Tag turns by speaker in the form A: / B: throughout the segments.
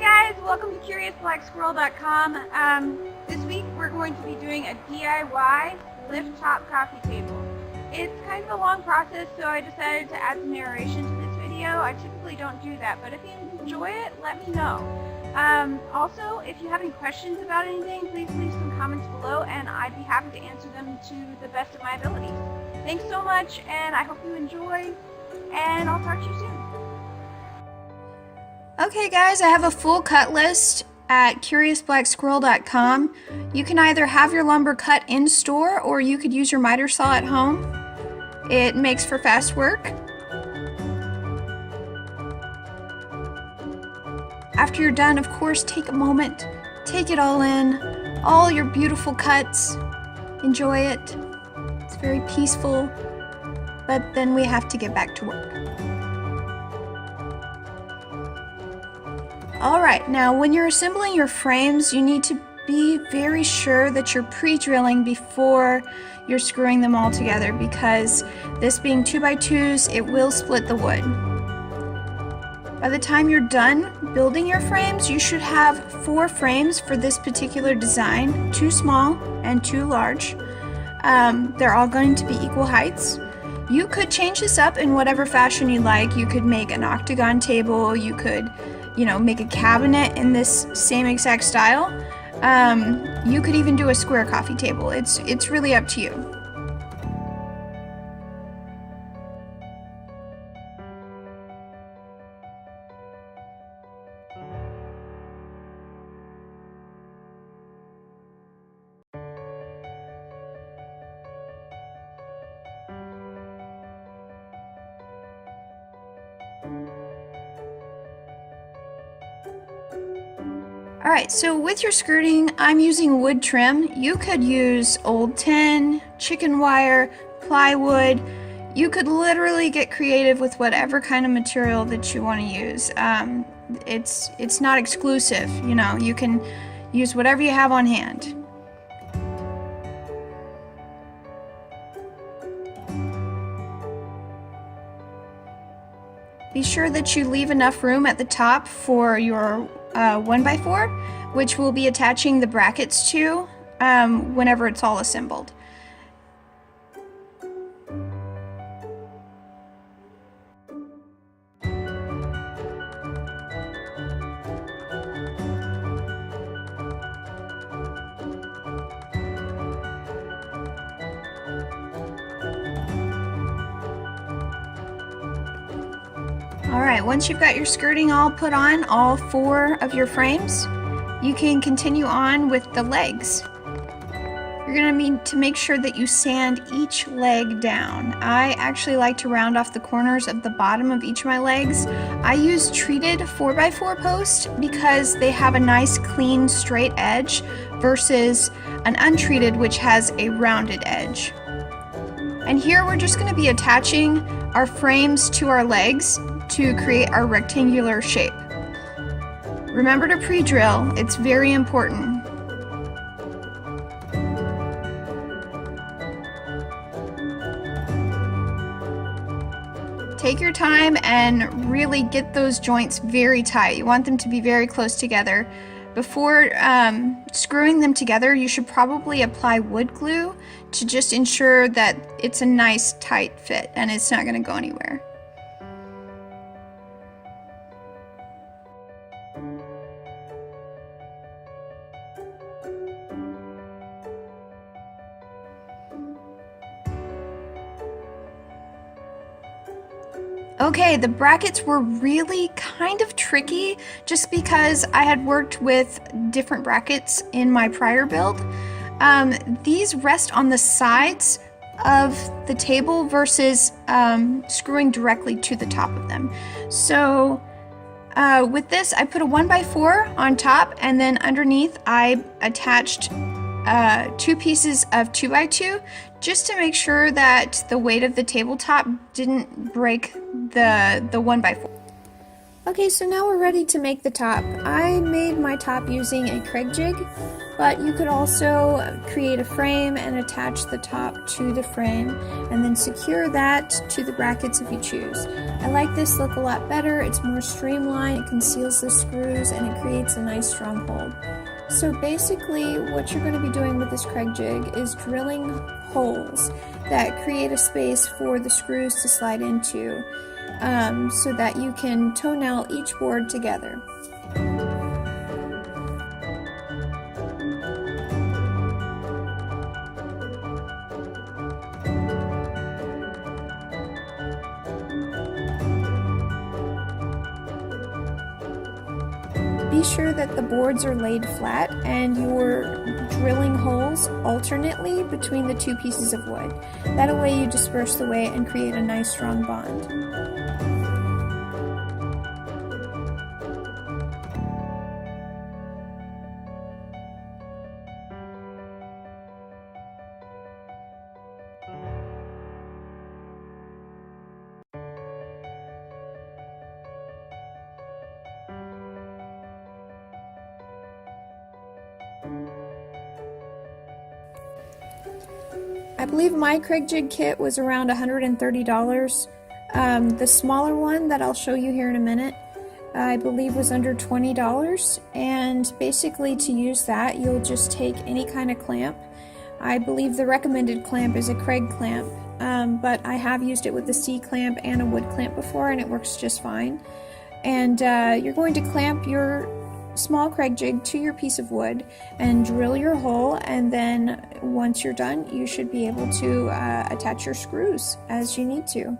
A: guys, welcome to CuriousBlackSquirrel.com. This week we're going to be doing a DIY lift top coffee table. It's kind of a long process, so I decided to add some narration to this video. I typically don't do that, but if you enjoy it, let me know. Also, if you have any questions about anything, please leave some comments below and I'd be happy to answer them to the best of my abilities. Thanks so much, and I hope you enjoy, and I'll talk to you soon.
B: Okay guys, I have a full cut list at CuriousBlackSquirrel.com. You can either have your lumber cut in store or you could use your miter saw at home. It makes for fast work. After you're done, of course, take a moment, take it all in, all your beautiful cuts, enjoy it. It's very peaceful, but then we have to get back to work. Alright, now when you're assembling your frames, you need to be very sure that you're pre-drilling before you're screwing them all together, because this being 2x2s, it will split the wood. By the time you're done building your frames, you should have 4 frames for this particular design, 2 small and 2 large. They're all going to be equal heights. You could change this up in whatever fashion you like. You could make an octagon table, you could make a cabinet in this same exact style. You could even do a square coffee table. It's really up to you. Alright, so with your skirting, I'm using wood trim. You could use old tin, chicken wire, plywood. You could literally get creative with whatever kind of material that you want to use. It's not exclusive, you can use whatever you have on hand. Be sure that you leave enough room at the top for your 1x4, which we'll be attaching the brackets to whenever it's all assembled. Alright, once you've got your skirting all put on, all 4 of your frames, you can continue on with the legs. You're going to need to make sure that you sand each leg down. I actually like to round off the corners of the bottom of each of my legs. I use treated 4x4 posts because they have a nice clean straight edge versus an untreated which has a rounded edge. And here we're just going to be attaching our frames to our legs to create our rectangular shape. Remember to pre-drill, it's very important. Take your time and really get those joints very tight. You want them to be very close together. Before screwing them together, you should probably apply wood glue to just ensure that it's a nice tight fit and it's not going to go anywhere. Okay, the brackets were really kind of tricky just because I had worked with different brackets in my prior build. These rest on the sides of the table versus screwing directly to the top of them. So with this, I put a 1x4 on top, and then underneath I attached 2 pieces of 2x2 just to make sure that the weight of the tabletop didn't break the 1x4. Okay, so now we're ready to make the top. I made my top using a Craig jig, but you could also create a frame and attach the top to the frame and then secure that to the brackets if you choose. I like this look a lot better. It's more streamlined, it conceals the screws, and it creates a nice strong hold. So basically what you're going to be doing with this Craig jig is drilling holes that create a space for the screws to slide into, so that you can toe nail each board together. Be sure that the boards are laid flat and you're drilling holes alternately between the two pieces of wood. That way you disperse the weight and create a nice strong bond. I believe my Craig jig kit was around $130. The smaller one that I'll show you here in a minute, I believe was under $20. And basically to use that, you'll just take any kind of clamp. I believe the recommended clamp is a Craig clamp, but I have used it with the C clamp and a wood clamp before, and it works just fine. And you're going to clamp your small Craig jig to your piece of wood and drill your hole, and then once you're done you should be able to attach your screws as you need to.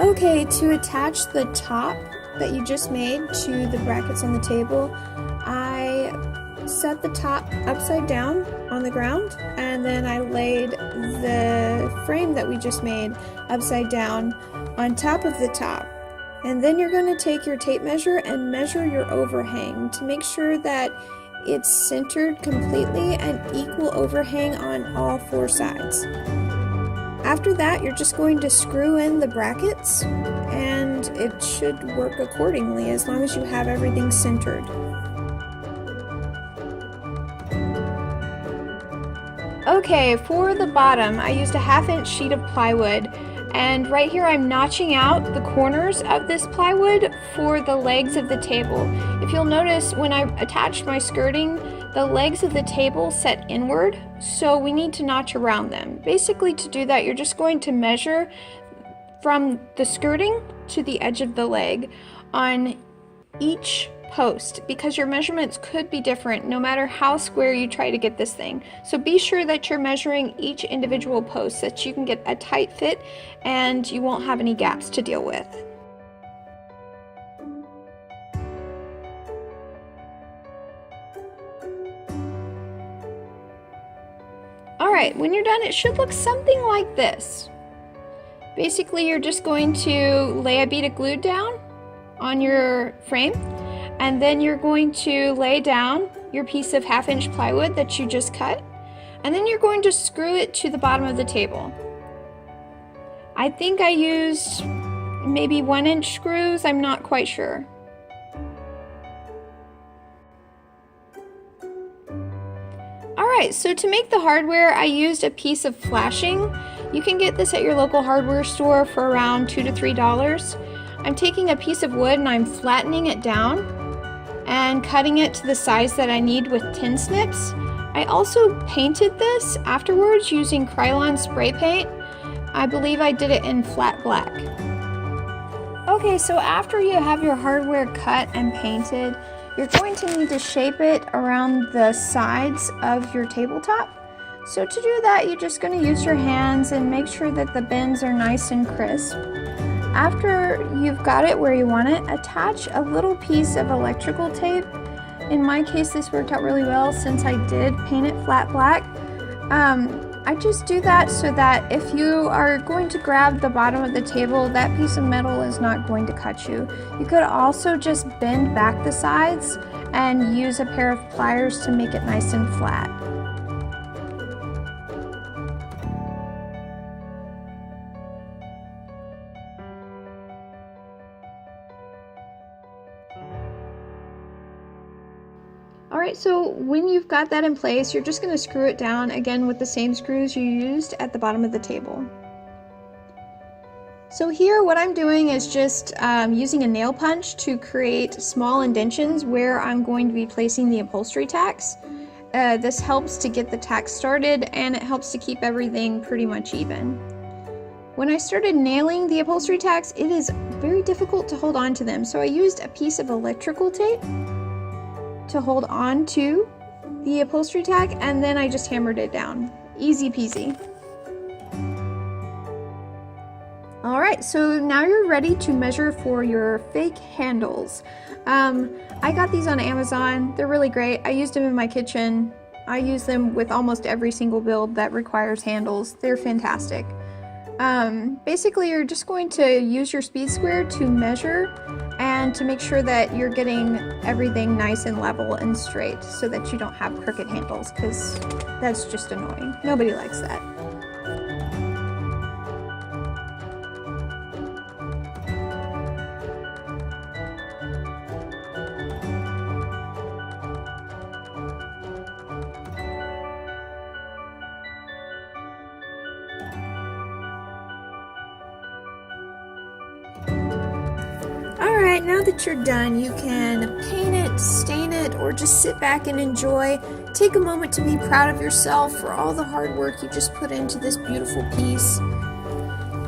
B: Okay, to attach the top that you just made to the brackets on the table, I set the top upside down on the ground, and then I laid the frame that we just made upside down on top of the top. And then you're going to take your tape measure and measure your overhang to make sure that it's centered completely and equal overhang on all four sides. After that, you're just going to screw in the brackets, and it should work accordingly as long as you have everything centered. Okay, for the bottom, I used a 1/2-inch sheet of plywood, and right here I'm notching out the corners of this plywood for the legs of the table. If you'll notice, when I attached my skirting, the legs of the table set inward, so we need to notch around them. Basically, to do that, you're just going to measure from the skirting to the edge of the leg on each post, because your measurements could be different no matter how square you try to get this thing. So be sure that you're measuring each individual post so that you can get a tight fit and you won't have any gaps to deal with. Alright, when you're done, it should look something like this. Basically, you're just going to lay a bead of glue down on your frame, and then you're going to lay down your piece of 1/2-inch plywood that you just cut, and then you're going to screw it to the bottom of the table. I think I used maybe 1-inch screws, I'm not quite sure. Alright, so to make the hardware, I used a piece of flashing. You can get this at your local hardware store for around $2 to $3. I'm taking a piece of wood and I'm flattening it down and cutting it to the size that I need with tin snips. I also painted this afterwards using Krylon spray paint. I believe I did it in flat black. Okay, so after you have your hardware cut and painted, you're going to need to shape it around the sides of your tabletop. So to do that, you're just going to use your hands and make sure that the bends are nice and crisp. After you've got it where you want it, attach a little piece of electrical tape. In my case, this worked out really well since I did paint it flat black. I just do that so that if you are going to grab the bottom of the table, that piece of metal is not going to cut you. You could also just bend back the sides and use a pair of pliers to make it nice and flat. Alright, so when you've got that in place, you're just going to screw it down again with the same screws you used at the bottom of the table. So here what I'm doing is just using a nail punch to create small indentions where I'm going to be placing the upholstery tacks. This helps to get the tacks started, and it helps to keep everything pretty much even. When I started nailing the upholstery tacks, it is very difficult to hold on to them, so I used a piece of electrical tape to hold on to the upholstery tack, and then I just hammered it down. Easy peasy. Alright, so now you're ready to measure for your fake handles. I got these on Amazon. They're really great. I used them in my kitchen. I use them with almost every single build that requires handles. They're fantastic. Basically, you're just going to use your speed square to measure and to make sure that you're getting everything nice and level and straight so that you don't have crooked handles, because that's just annoying. Nobody likes that. Alright, now that you're done, you can paint it, stain it, or just sit back and enjoy. Take a moment to be proud of yourself for all the hard work you just put into this beautiful piece.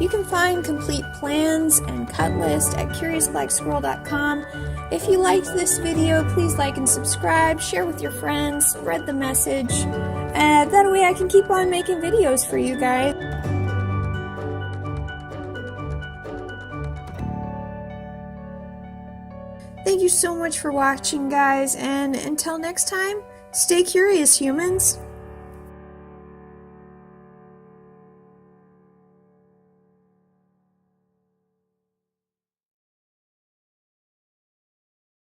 B: You can find complete plans and cut list at CuriousBlackSquirrel.com. If you liked this video, please like and subscribe, share with your friends, spread the message. That way I can keep on making videos for you guys. Thank you so much for watching, guys, and until next time, stay curious, humans!